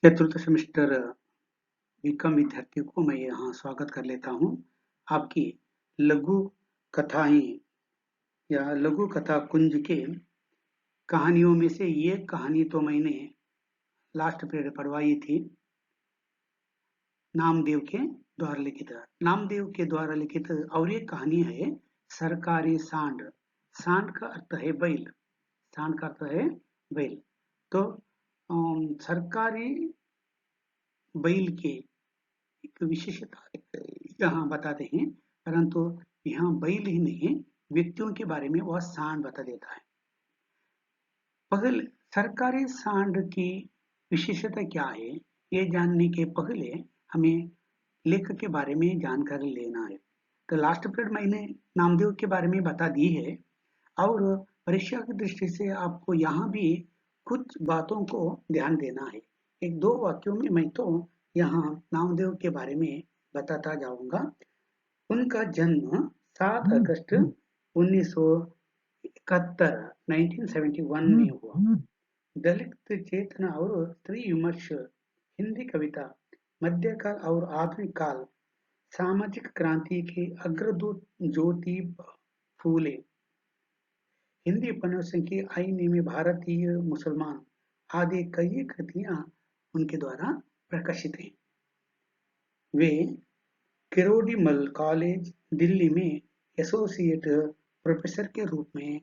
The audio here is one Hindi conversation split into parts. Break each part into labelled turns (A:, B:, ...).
A: चतुर्थ सेमेस्टर बीकॉम विद्यार्थियों को मैं यहाँ स्वागत कर लेता हूँ। आपकी लघु कथाएं या लघु कथा कुंज के कहानियों में से ये कहानी तो मैंने लास्ट पीरियड पढ़वाई थी। नामदेव के द्वारा लिखित, नामदेव के द्वारा लिखित और एक कहानी है सरकारी सांड। सांड का अर्थ है बैल। सांड का अर्थ है बैल। तो सरकारी बैल के एक विशेषता यहाँ बताते हैं, परंतु यहाँ बैल ही नहीं, व्यक्तियों के बारे में वह सांड बता देता है। पहले सरकारी सांड की विशेषता क्या है, ये जानने के पहले हमें लेखक के बारे में जानकारी लेना है। तो लास्ट पीरियड मैंने नामदेव के बारे में बता दी है, और परीक्षा की दृष्टि से आपको यहाँ भी कुछ बातों को ध्यान देना है। एक दो वाक्यों में मैं तो यहाँ नामदेव के बारे में बताता जाऊंगा। उनका जन्म 7 अगस्त 1971 1971 में हुआ। दलित चेतना और स्त्री विमर्श, हिंदी कविता, मध्यकाल और आधुनिक काल, सामाजिक क्रांति के अग्रदूत ज्योतिबा फूले, हिंदी उपन्यासों की आईने में भारतीय मुसलमान आदि कई कृतियां उनके द्वारा प्रकाशित हैं। वे किरोड़ीमल कॉलेज दिल्ली में एसोसिएट प्रोफेसर के रूप में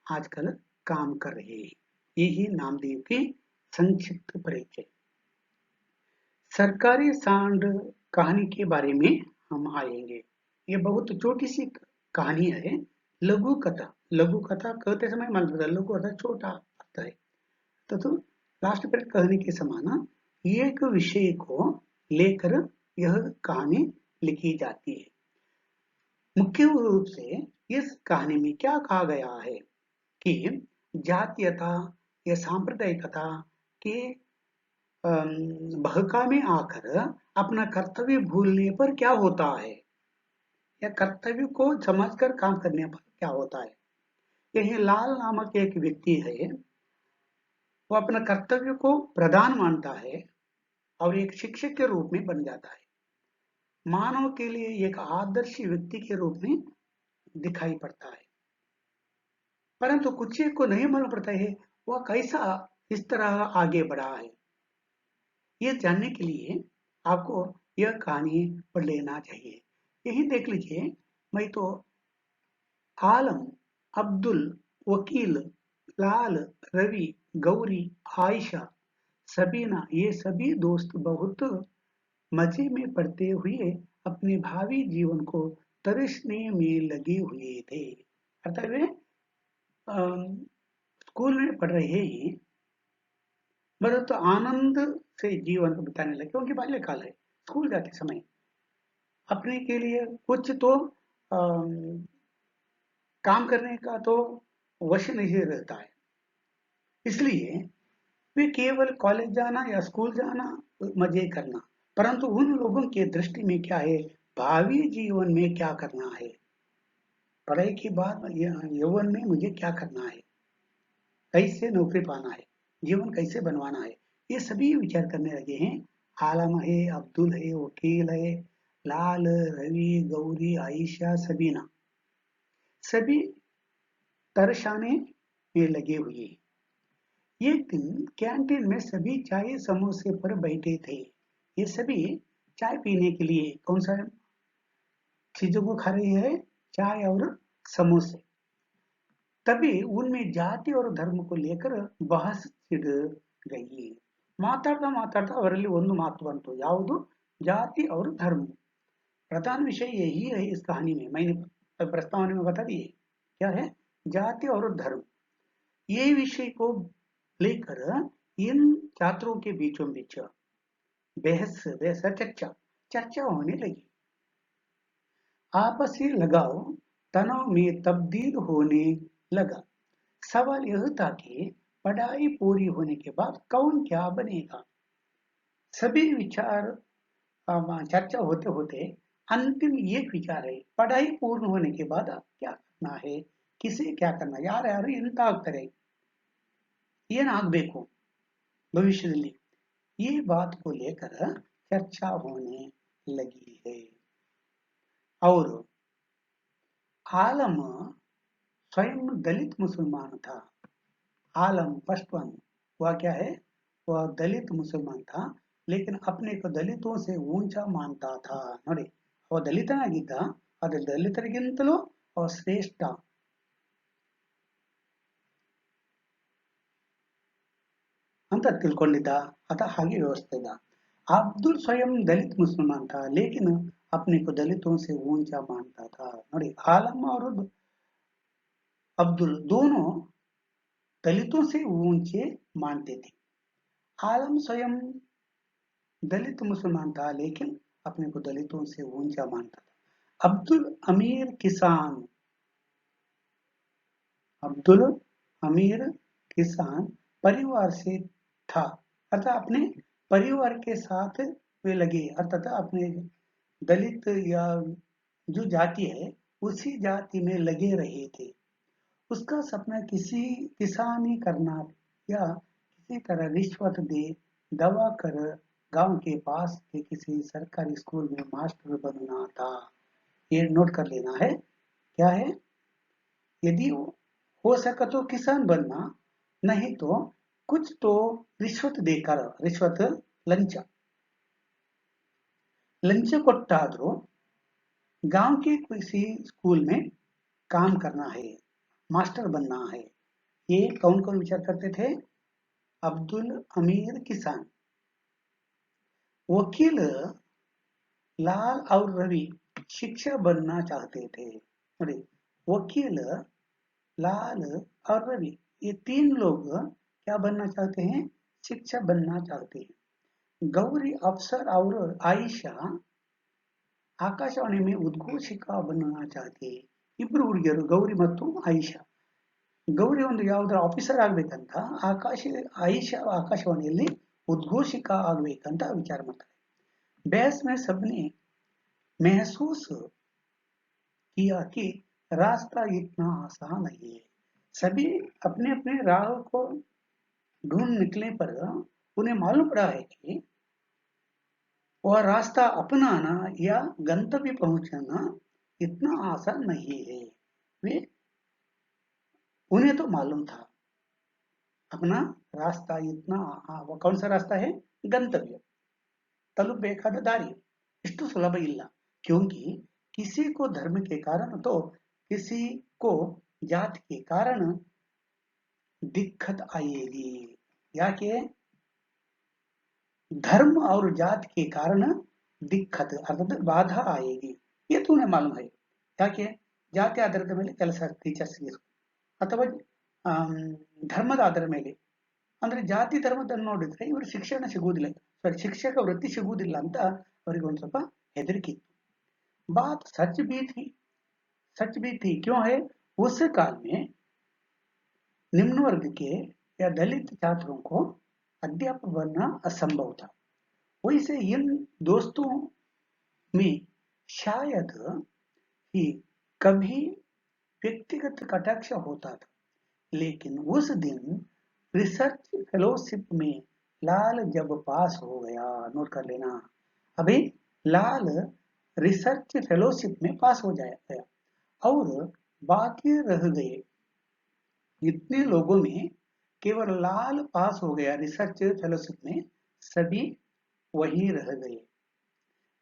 A: आजकल काम कर रहे हैं। यही नामदेव की संक्षिप्त परिचय। सरकारी सांड कहानी के बारे में हम आएंगे। ये बहुत छोटी सी कहानी है, लघु कथा। लघु कथा कहते समय मान लो लघु अर्थात छोटा अर्थ है। तो लास्ट पर कहने के समान एक विषय को लेकर यह कहानी लिखी जाती है। मुख्य रूप से इस कहानी में क्या कहा गया है कि जातीयता या सांप्रदायिकता के बहका में आकर अपना कर्तव्य भूलने पर क्या होता है, या कर्तव्य को समझकर काम करने पर क्या होता है। यही लाल नामक एक व्यक्ति है, वो अपना कर्तव्य को प्रधान मानता है और एक शिक्षक के रूप में बन जाता है। मानव के लिए एक आदर्श व्यक्ति के रूप में दिखाई पड़ता है, परंतु कुछ को नहीं मालूम पड़ता है वह कैसा इस तरह आगे बढ़ा है। ये जानने के लिए आपको यह कहानी पढ़ लेना चाहिए। यही देख लीजिए, मैं तो आलम, अब्दुल, वकील, लाल, रवि, गौरी, आयशा, सबीना, ये सभी दोस्त बहुत मजे में पढ़ते हुए अपने भावी जीवन को तराशने में लगे हुए थे। अर्थात वे स्कूल में पढ़ रहे हैं, बहुत आनंद से जीवन को बिताने लगे, क्योंकि बाल्यकाल है। स्कूल जाते समय अपने के लिए कुछ तो काम करने का तो वश नहीं रहता है, इसलिए वे केवल कॉलेज जाना या स्कूल जाना, मजे करना। परंतु उन लोगों के दृष्टि में क्या है, भावी जीवन में क्या करना है, पढ़ाई के बाद यौवन में मुझे क्या करना है, कैसे नौकरी पाना है, जीवन कैसे बनवाना है, ये सभी विचार करने लगे हैं। आलम है, अब्दुल है, वकील है, लाल, रवि, गौरी, आयशा, सबीना, सभी तरसाने में लगे हुए। एक दिन कैंटीन में सभी चाय समोसे पर बैठे थे। ये सभी चाय पीने के लिए कौन सा चीजों को खा रहे हैं, चाय और समोसे। तभी उनमें जाति और धर्म को लेकर बहस छिड़ गई। ಮಾತಾಡ್ತಾ ಮಾತಾಡ್ತಾ ಅವರಲ್ಲಿ ಒಂದು ಮಾತು ಬಂತು, ಯಾವುದು, जाति और धर्म। प्रधान विषय यही है इस कहानी में, मैंने प्रस्तावना में बता दिए क्या है, जाति और धर्म। ये विषय को लेकर इन छात्रों के बीचों बीच बहस बहस चर्चा चर्चा होने लगी। आपसी लगाव तनाव में तब्दील होने लगा। सवाल यह था कि पढ़ाई पूरी होने के बाद कौन क्या बनेगा। सभी विचार चर्चा होते होते अंतिम एक विचार है, पढ़ाई पूर्ण होने के बाद क्या करना है, किसे क्या करना, ಯಾರ್ಯಾರು ಎಂತ ಆಗ್ತಾರೆ, ಏನಾಗಬೇಕು ಭವಿಷ್ಯದಲ್ಲಿ, ये बात को लेकर चर्चा होने लगी है। और आलम स्वयं दलित मुसलमान था। आलम फर्स्ट वन, वह क्या है? वह दलित मुसलमान था, लेकिन अपने को दलितों से ऊंचा मानता था ನೋಡಿ, ಅವ ದಲಿತನಾಗಿದ್ದ, ಆದರೆ ದಲಿತರಿಗಿಂತಲೂ ಅವ ಶ್ರೇಷ್ಠ ಅಂತ ತಿಳ್ಕೊಂಡಿದ್ದ, ಆತ ಹಾಗೆ ವ್ಯವಸ್ಥಿತ। अब्दुल स्वयं दलित मुसलमान था, लेकिन अपने को दलितों से ऊंचा मानता था। ನೋಡಿ, आलम और अब्दुल दोनों दलितों से ऊंचे मानते थे। आलम स्वयं दलित मुसलमान था, लेकिन अपने को दलितों से ऊंचा मानता था। अब्दुल अमीर किसान परिवार से था, अर्थात अपने परिवार के साथ वे लगे, अर्थात अपने दलित या जो जाति है उसी जाति में लगे रहे थे। उसका सपना किसी किसानी करना या किसी तरह रिश्वत दे दवा कर गांव के पास के किसी सरकारी स्कूल में मास्टर बनना था। ये नोट कर लेना है। क्या है? यदि हो सका तो किसान बनना, नहीं तो कुछ तो रिश्वत देकर, रिश्वत लंच लंच ಕೊಟ್ಟಾದ್ರೂ गांव के किसी स्कूल में काम करना है, मास्टर बनना है। ये कौन कौन विचार करते थे? अब्दुल अमीर किसान। वकील लाल और रवि शिक्षक बनना चाहते थे। ನೋಡಿ, वकील लाल और रवि ये तीन लोग क्या बनना चाहते हैं? शिक्षक बनना चाहते हैं। गौरी अफसर और आयशा ಆಕಾಶವಾಣಿ में ಉದ್ಘೋಷಿಕಾ बनना चाहते हैं। ಇಬ್ರು ಹುಡುಗಿಯರು ಗೌರಿ ಮತ್ತು ಆಯಿಷಾ. ಗೌರಿ ಒಂದು ಯಾವುದರ ಆಫೀಸರ್ ಆಗ್ಬೇಕಂತ, ಆಯಿಷಾ ಆಕಾಶವಾಣಿಯಲ್ಲಿ ಉದ್ಘೋಷಿಕಾ ಆಗ್ಬೇಕಂತ ವಿಚಾರ ಮಾಡ್ತಾರೆ। बहस में सबने महसूस किया कि रास्ता इतना आसान नहीं है। सभी अपने अपने राह को ढूंढ निकलने पर उन्हें मालूम पड़ा है कि वह रास्ता अपनाना या गंतव्य पहुंचना इतना आसान नहीं है। वे उन्हें तो मालूम था अपना रास्ता इतना, वो कौन सा रास्ता है? गंतव्य, ತಲುಪಬೇಕಾದ ದಾರಿ ಇಷ್ಟು ಸುಲಭ ಇಲ್ಲ। क्योंकि किसी को धर्म के कारण तो किसी को जाति के कारण दिक्कत आएगी। याके धर्म और जाति के कारण दिक्कत अर्थात बाधा आएगी। ये तो उन्हें मालूम है। ಯಾಕೆ? ಜಾತಿ ಆಧಾರದ ಮೇಲೆ ಕೆಲಸ ಟೀಚರ್ಸ್ಗೆ ಅಥವಾ ಧರ್ಮದ ಆಧಾರದ ಮೇಲೆ, ಅಂದ್ರೆ ಜಾತಿ ಧರ್ಮದನ್ನು ನೋಡಿದ್ರೆ ಇವರು ಶಿಕ್ಷಣ ಸಿಗುವುದಿಲ್ಲ, ಸಾರಿ ಶಿಕ್ಷಕ ವೃತ್ತಿ ಸಿಗುವುದಿಲ್ಲ ಅಂತ ಅವರಿಗೆ ಒಂದು ಸ್ವಲ್ಪ ಹೆದರಿಕೆ ಇತ್ತು। बात सच भी थी। क्यों है? उस काल में निम्न वर्ग के या दलित छात्रों को अध्यापक बनना असंभव था। वैसे इन दोस्तों में शायद ही कभी व्यक्तिगत कटाक्ष होता था, लेकिन उस दिन रिसर्च फेलोशिप में लाल जब पास हो गया, नोट कर लेना अभी, लाल रिसर्च फेलोशिप में पास हो गया और बाकी रह गए इतने लोगों में केवल लाल पास हो गया रिसर्च फेलोशिप में, सभी वही रह गए,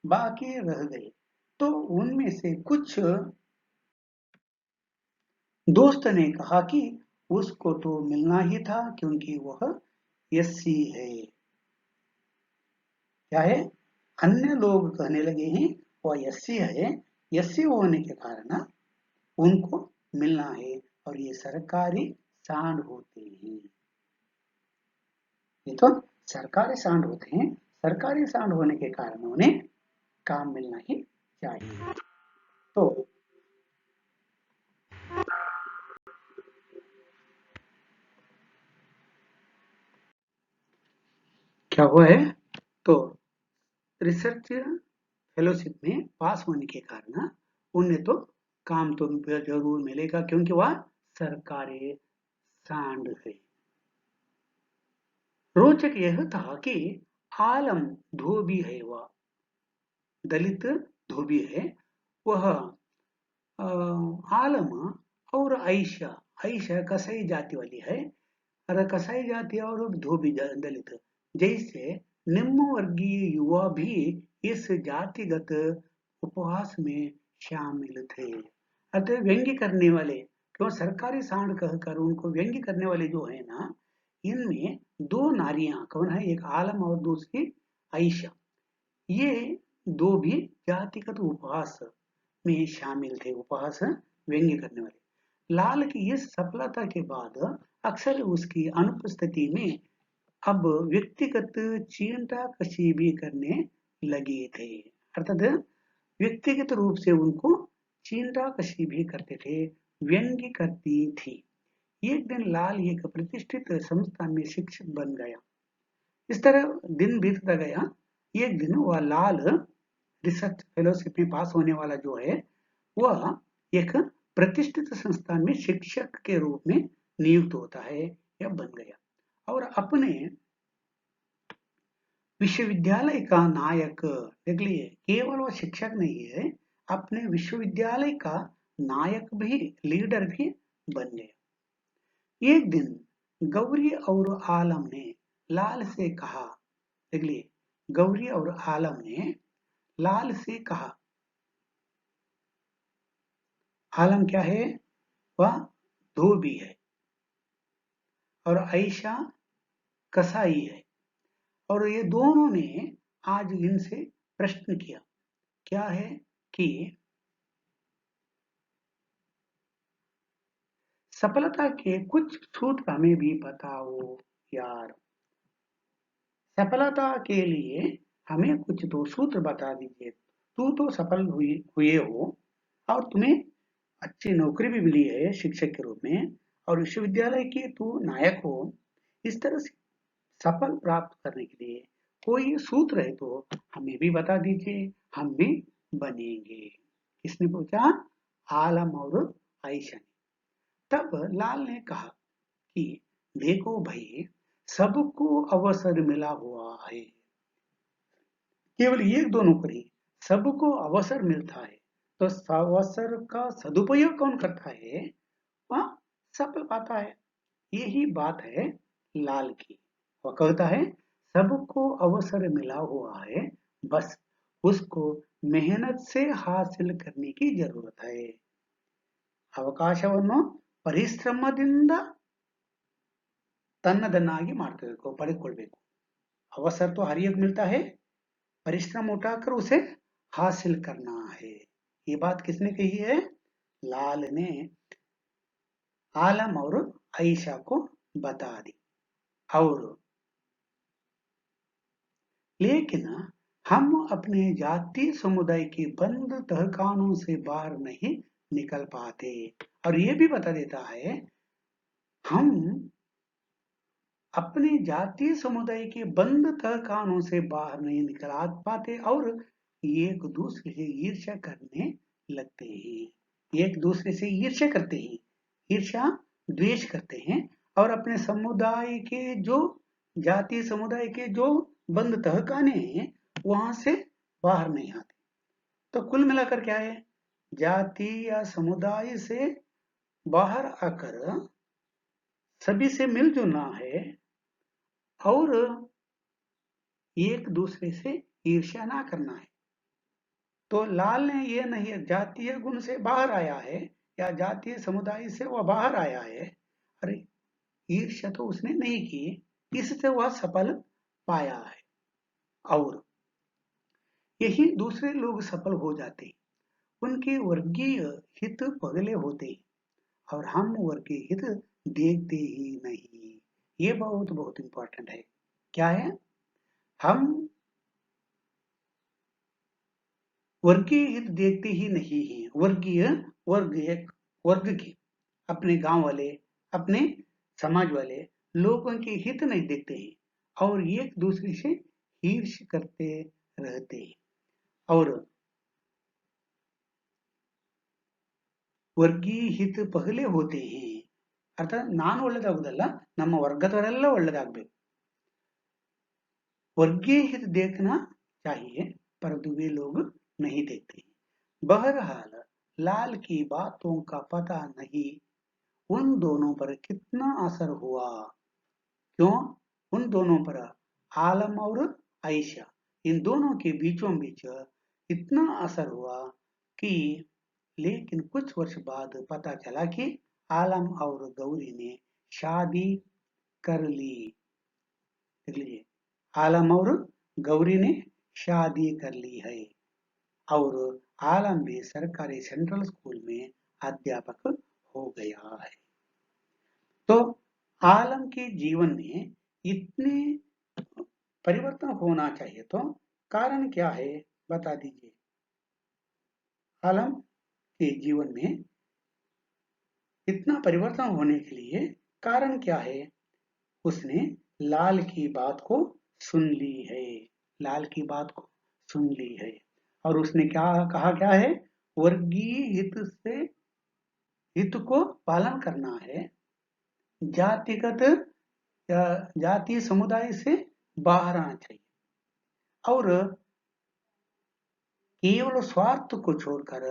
A: बाकी रह गए। तो उनमें से कुछ दोस्त ने कहा कि उसको तो मिलना ही था क्योंकि वह एससी है। क्या है? अन्य लोग कहने लगे हैं वह एससी है, एससी होने के कारण उनको मिलना है, और ये सरकारी सांड होते हैं। ये तो सरकारी सांड होते हैं, सरकारी सांड होने के कारण उन्हें काम मिलना ही चाहिए। तो क्या हुआ है? तो रिसर्च फेलोशिप में पास होने के कारण उन्हें तो काम तो जरूर मिलेगा क्योंकि वह सरकारी सांड है। रोचक यह था कि आलम धोबी है, वह दलित धोबी है वह। आलम और आयशा, आयशा कसाई जाति वाली है, और कसाई जाति और धोबी दलित जैसे निम्न वर्गीय युवा भी इस जातिगत उपहास में शामिल थे। अतः व्यंग्य करने वाले, क्यों सरकारी सांड कहकर उनको व्यंग्य करने वाले जो है ना, इनमें दो नारियां कौन है, एक आलम और दूसरी आयशा, ये दो भी जातिगत उपहास में शामिल थे, उपहास व्यंग्य करने वाले। लाल की इस सफलता के बाद अक्सर उसकी अनुपस्थिति में अब व्यक्तिगत चिंता कशी भी करने लगे थे, अर्थात व्यक्तिगत रूप से उनको चिंता कशी भी करते थे, व्यंग्य करती थी। एक दिन लाल एक प्रतिष्ठित संस्थान में शिक्षक बन गया। इस तरह दिन बीतता गया। एक दिन वह लाल रिसर्च फेलोशिप में पास होने वाला जो है, वह एक प्रतिष्ठित संस्थान में शिक्षक के रूप में नियुक्त होता है या बन गया, और अपने विश्वविद्यालय का नायक, देख लिए केवल वह शिक्षक नहीं है, अपने विश्वविद्यालय का नायक भी, लीडर भी बन गया। एक दिन गौरी और आलम ने लाल से कहा, देख लिए गौरी और आलम ने लाल से कहा, आलम क्या है, वह धोबी है और आयशा कसाई है, और ये दोनों ने आज इनसे प्रश्न किया, क्या है कि सफलता के कुछ सूत्र हमें भी बताओ यार, सफलता के लिए हमें कुछ तो सूत्र बता दीजिए। तू तो सफल हुए हो, और तुम्हें अच्छी नौकरी भी मिली है शिक्षक के रूप में, और विश्वविद्यालय के तू नायक हो। इस तरह से सफल प्राप्त करने के लिए कोई सूत्र है तो हमें भी बता दीजिए, हम भी बनेंगे। किसने पूछा, आलम और आयशा ने। तब लाल ने कहा कि देखो भाई, सबको अवसर मिला हुआ है, केवल एक दो नौकरी, सबको अवसर मिलता है, तो अवसर का सदुपयोग कौन करता है वह सफल पाता है। यही बात है लाल की। वह कहता है सबको अवसर मिला हुआ है, बस उसको मेहनत से हासिल करने की जरूरत है। ಅವಕಾಶವನ್ನು ಪರಿಶ್ರಮದಿಂದ ತನ್ನದನ್ನಾಗಿ ಮಾಡ್ಕೋಬೇಕು, ಪಡೆದುಕೊಳ್ಬೇಕು। अवसर तो हर एक मिलता है, परिश्रम उठाकर उसे हासिल करना है। ये बात किसने कही है, लाल ने आलम और आयशा को बता दी। और लेकिन हम अपने जाति समुदाय के बंद तहखानों से बाहर नहीं निकल पाते। और ये भी बता देता है, हम अपने जातीय समुदाय के बंद तहखानों से बाहर नहीं निकल आ पाते, और एक दूसरे से ईर्ष्या करने लगते हैं, एक दूसरे से ईर्ष्या करते हैं, ईर्ष्या द्वेष करते हैं, और अपने समुदाय के जो जातीय समुदाय के जो बंद तहखाने हैं वहां से बाहर नहीं आते। तो कुल मिलाकर क्या है, जाति या समुदाय से बाहर आकर सभी से मिलजुलना है, और एक दूसरे से ईर्ष्या ना करना है। तो लाल ने ये नहीं, जातीय गुण से बाहर आया है या जातीय समुदाय से वह बाहर आया है, अरे ईर्ष्या तो उसने नहीं की, इससे वह सफल पाया है। और यही दूसरे लोग सफल हो जाते, उनके वर्गीय हित पगले होते, और हम वर्गीय हित देखते ही नहीं। ये बहुत बहुत इंपॉर्टेंट है। क्या है, हम वर्गीय हित देखते ही नहीं है, वर्गीय वर्ग एक वर्ग के, अपने गांव वाले, अपने समाज वाले लोगों के हित नहीं देखते हैं, और एक दूसरे से ईर्ष करते रहते हैं। और ವರ್ಗೀಯ ಹಿತ ಪಗಲೇ ಹೋತೆ ಹೇ, ಅರ್ಥಾತ್ ನಾನು ಒಳ್ಳೇದಾಗುದಲ್ಲ, ನಮ್ಮ ವರ್ಗದವರೆಲ್ಲ ಒಳ್ಳೇದಾಗಬೇಕು, वर्गीय हित देखना चाहिए, परंतु वे लोग नहीं देखते। बहरहाल लाल की बातों का पता नहीं उन दोनों पर कितना असर हुआ। क्यों? उन दोनों पर, आलम और आयशा, इन दोनों के बीचों बीच इतना असर हुआ कि लेकिन कुछ वर्ष बाद पता चला कि आलम और गौरी ने शादी कर ली। देख लीजिए, आलम और गौरी ने शादी कर ली है और आलम भी सरकारी सेंट्रल स्कूल में अध्यापक हो गया है। तो आलम के जीवन में इतने परिवर्तन होना चाहिए, तो कारण क्या है बता दीजिए। आलम के जीवन में इतना परिवर्तन होने के लिए कारण क्या है? उसने लाल की बात को सुन ली है, लाल की बात को सुन ली है और उसने क्या कहा, क्या है? वर्गीय हित को पालन करना है, जातिगत या जातीय समुदाय से बाहर आना चाहिए और केवल स्वार्थ को छोड़कर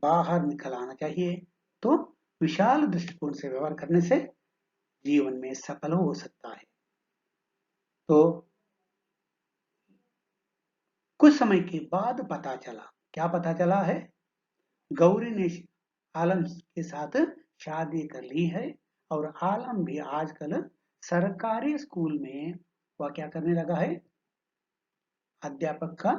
A: बाहर निकल आना चाहिए। तो विशाल दृष्टिकोण से व्यवहार करने से जीवन में सफल हो सकता है। तो कुछ समय के बाद पता चला, क्या पता चला है? गौरी ने आलम के साथ शादी कर ली है और आलम भी आजकल सरकारी स्कूल में वह क्या करने लगा है? अध्यापक का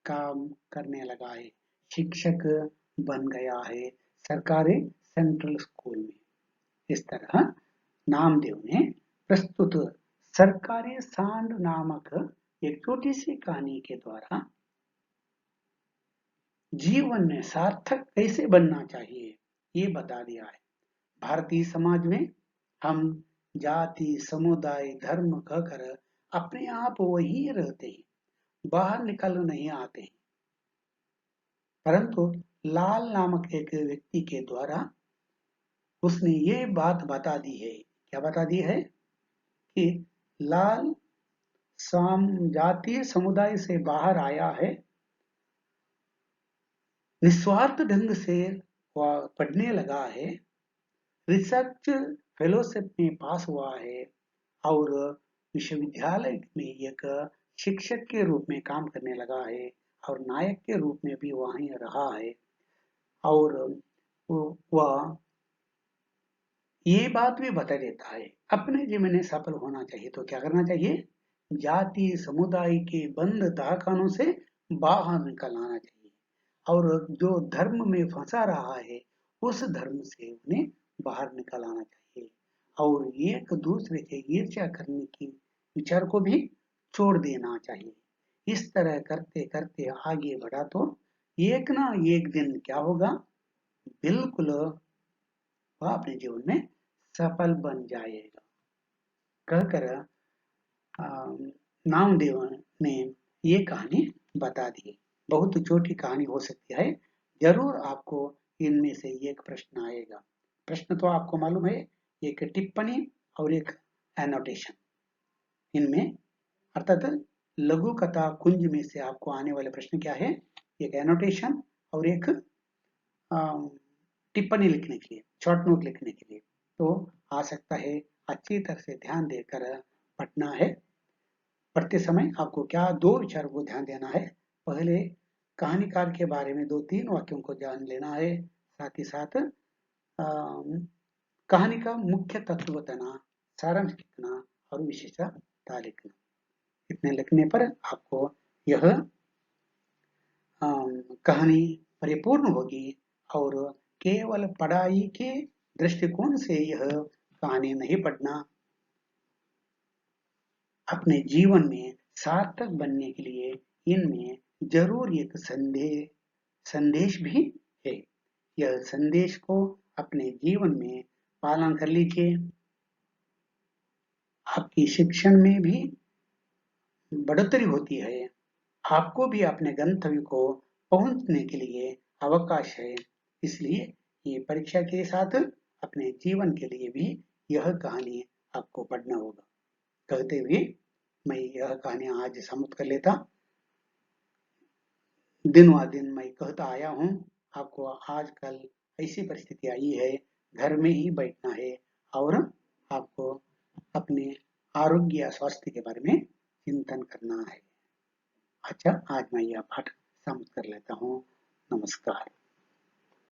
A: काम करने लगा है, शिक्षक बन गया है सरकारी सेंट्रल स्कूल में। इस तरह नामदेव ने प्रस्तुत सरकारी सांड नामक एक छोटी सी कहानी के द्वारा जीवन में सार्थक कैसे बनना चाहिए ये बता दिया है। भारतीय समाज में हम जाति, समुदाय, धर्म कहकर अपने आप वही रहते हैं, बाहर निकल नहीं आते हैं। परंतु लाल नामक एक व्यक्ति के द्वारा उसने ये बात बता दी है। क्या बता दी है? कि लाल जातीय समुदाय से बाहर आया है, निस्वार्थ ढंग से वह पढ़ने लगा है, रिसर्च फेलोशिप में पास हुआ है और विश्वविद्यालय में एक शिक्षक के रूप में काम करने लगा है और नायक के रूप में भी वहीं रहा है और वह ये बात भी बता देता है अपने जीवन में सफल होना चाहिए तो क्या करना चाहिए? जाति समुदाय के बंद तहखानों से बाहर निकल आना चाहिए और जो धर्म में फंसा रहा है उस धर्म से उन्हें बाहर निकल आना चाहिए और एक दूसरे से ईर्ष्या करने की विचार को भी छोड़ देना चाहिए। इस तरह करते करते आगे बढ़ा तो एक ना एक दिन क्या होगा? बिल्कुल वह अपने जीवन में सफल बन जाएगा कहकर नामदेव ने ये कहानी बता दी। बहुत छोटी कहानी हो सकती है, जरूर आपको इनमें से एक प्रश्न आएगा। प्रश्न तो आपको मालूम है, एक टिप्पणी और एक एनोटेशन। इनमें अर्थात लघु कथा कुंज में से आपको आने वाले प्रश्न क्या है? एक एनोटेशन और एक टिप्पणी लिखने के लिए, शॉर्ट नोट लिखने के लिए। तो आ सकता है अच्छी तरह से ध्यान देकर पढ़ना है। पढ़ते समय आपको क्या दो विचारों को ध्यान देना है। पहले कहानीकार के बारे में 2-3 वाक्यों को जान लेना है, साथ ही साथ कहानी का मुख्य तत्व बताना, सारांश लिखना और विशेषता लिखना। इतने लिखने पर आपको यह कहानी परिपूर्ण होगी और केवल पढ़ाई के दृष्टिकोण से यह कहानी नहीं पढ़ना, अपने जीवन में सार्थक बनने के लिए इनमें जरूर एक संदेश भी है। यह संदेश को अपने जीवन में पालन कर लीजिए। आपकी शिक्षण में भी बढ़ोतरी होती है, आपको भी अपने गंतव्य को पहुंचने के लिए अवकाश है। इसलिए ये परीक्षा के साथ अपने जीवन के लिए भी यह कहानी आपको पढ़ना होगा। कहते हुए मैं यह कहानी आज समाप्त कर लेता। दिन व दिन मैं कहता आया हूँ, आपको आजकल ऐसी परिस्थिति आई है, घर में ही बैठना है और आपको अपने आरोग्य या स्वास्थ्य के बारे में चिंतन करना है। अच्छा, आज मैं यह पाठ समाप्त कर लेता हूँ। नमस्कार।